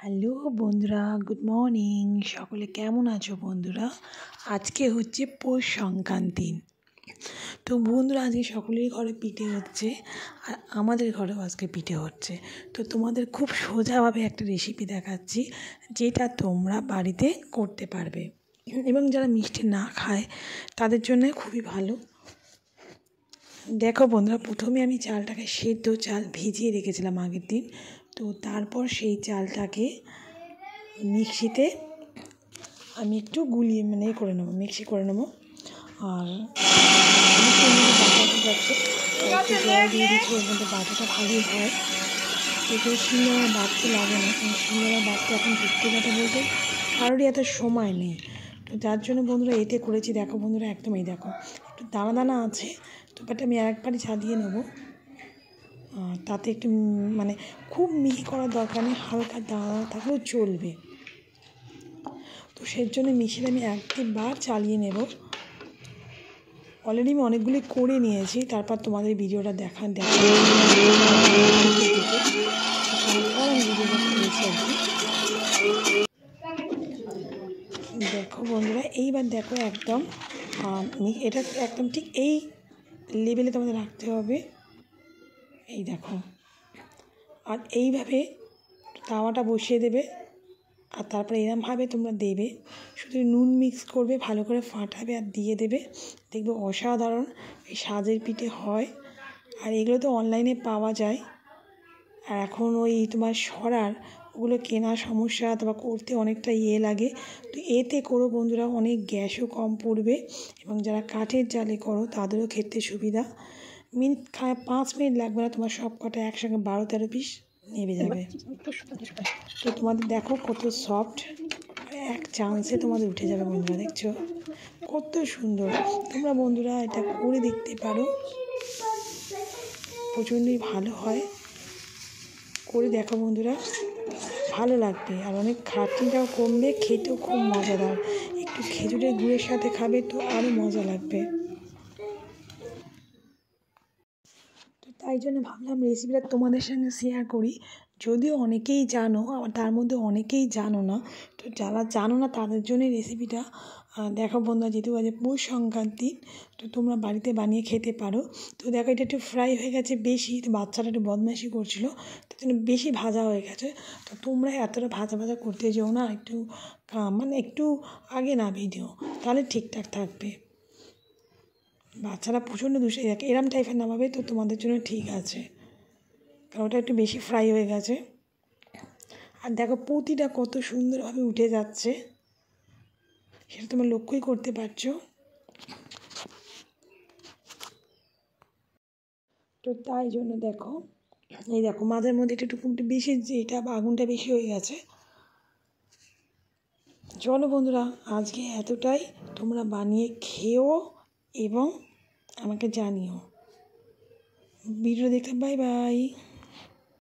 Hello বন্ধুরা, good morning. সকলে কেমন আছো বন্ধুরা? আজকে হচ্ছে পৌষ সংক্রান্তি। তো বন্ধুরা, আজকে সকলের ঘরে পিঠে হচ্ছে, আর আমাদের ঘরেও আজকে পিঠে হচ্ছে। তো তোমাদের খুব সোজাভাবে একটা রেসিপি দেখাচ্ছি, যেটা তোমরা বাড়িতে করতে পারবে এবং যারা মিষ্টি না খায় তাদের জন্য খুবই ভালো। দেখো বন্ধুরা, প্রথমে আমি চালটাকে সেদ্ধ চাল ভিজিয়ে রেখেছিলাম আগের দিন। তো তারপর সেই চালটাকে মিক্সিতে আমি একটু গুলিয়ে করে নেবো, মিক্সি করে নেবো। আর বাটাটা যাচ্ছে, একটু জল দিয়ে দিচ্ছি, ওর মধ্যে বাটাটা ভালোই হয়। তো শিলনোড়া বাটতে লাগে না, কারণ শিলনোড়া বাটতে এখন সত্যি কথা বলতে কারোরই এত সময় নেই। তো যার জন্য বন্ধুরা এতে করেছি। দেখো বন্ধুরা, একদম এই দেখো একটু দানা দানা আছে, তো বাট আমি একবারই চালিয়ে নেবো। তাতে একটু খুব মিহি করার দরকার নেই, হালকা দানা থাকলেও চলবে। তো সেই জন্য মিক্সিটা আমি একবার চালিয়ে নেব। অলরেডি আমি অনেকগুলি করে নিয়েছি, তারপর তোমাদের ভিডিওটা তারপর আমি ভিডিওটা করেছি আর কি। দেখো বন্ধুরা, এইবার দেখো একদম এটা একদম ঠিক এই লেভেলে তোমাদের রাখতে হবে। এই দেখো, আর এইভাবে তাওয়াটা বসিয়ে দেবে, আর তারপরে এরমভাবে তোমরা দেবে, শুধু নুন মিক্স করবে, ভালো করে ফাটাবে আর দিয়ে দেবে। দেখবে অসাধারণ এই সাজের পিঠে হয়। আর এগুলো তো অনলাইনে পাওয়া যায়। আর এখন ওই তোমার সরার ওগুলো কেনা সমস্যা, অথবা করতে অনেকটা লাগে। তো এতে করো বন্ধুরা, অনেক গ্যাসও কম পড়বে, এবং যারা কাঠের জালে করো তাদেরও খেতে সুবিধা। 5 মিনিট লাগবে না, তোমার সব কটা একসঙ্গে 12-13 পিস নেবে যাবে। তো তোমাদের দেখো কত সফট, এক চান্সে তোমাদের উঠে যাবে বন্ধুরা। দেখছো কত সুন্দর? তোমরা বন্ধুরা এটা করে দেখতে পারো, প্রচণ্ডই ভালো হয়। করে দেখো বন্ধুরা, ভালো লাগবে, আর অনেক খাটনিটাও কমবে, খেতেও খুব মজাদার। একটু খেজুরের গুড়ের সাথে খাবে তো আরও মজা লাগবে। তো তাই জন্য ভাবলাম রেসিপিটা তোমাদের সঙ্গে শেয়ার করি। যদিও অনেকেই জানো, আবার তার মধ্যে অনেকেই জানো না। তো যারা জানো না তাদের জন্যই রেসিপিটা। দেখো বন্ধুরা, যেহেতু আজ পৌষ সংক্রান্তি, তো তোমরা বাড়িতে বানিয়ে খেতে পারো। তো দেখো, এটা একটু ফ্রাই হয়ে গেছে বেশি, তো বাচ্চারা একটু বদমাইশি করছিলো, তো জন্য বেশি ভাজা হয়ে গেছে। তো তোমরা এতটা ভাজা ভাজা করতে যেও না, একটু একটু আগে নামিয়ে দিও, তাহলে ঠিকঠাক থাকবে। বাচ্চারা প্রচণ্ড দুষ্টুমি থাকে, এরম টাইপের নামাবে তো তোমাদের জন্য ঠিক আছে, কারণ ওটা একটু বেশি ফ্রাই হয়ে গেছে। আর দেখো প্রতিটা কত সুন্দরভাবে উঠে যাচ্ছে, সেটা তোমরা লক্ষ্যই করতে পারছো। তো তাই জন্য দেখো, এই দেখো মাঝের মধ্যে একটু বেশি, যেটা আগুনটা বেশি হয়ে গেছে। চলো বন্ধুরা, আজকে এতটাই। তোমরা বানিয়ে খেও এবং আমাকে জানিও। ভিডিও দেখতে বাই বাই।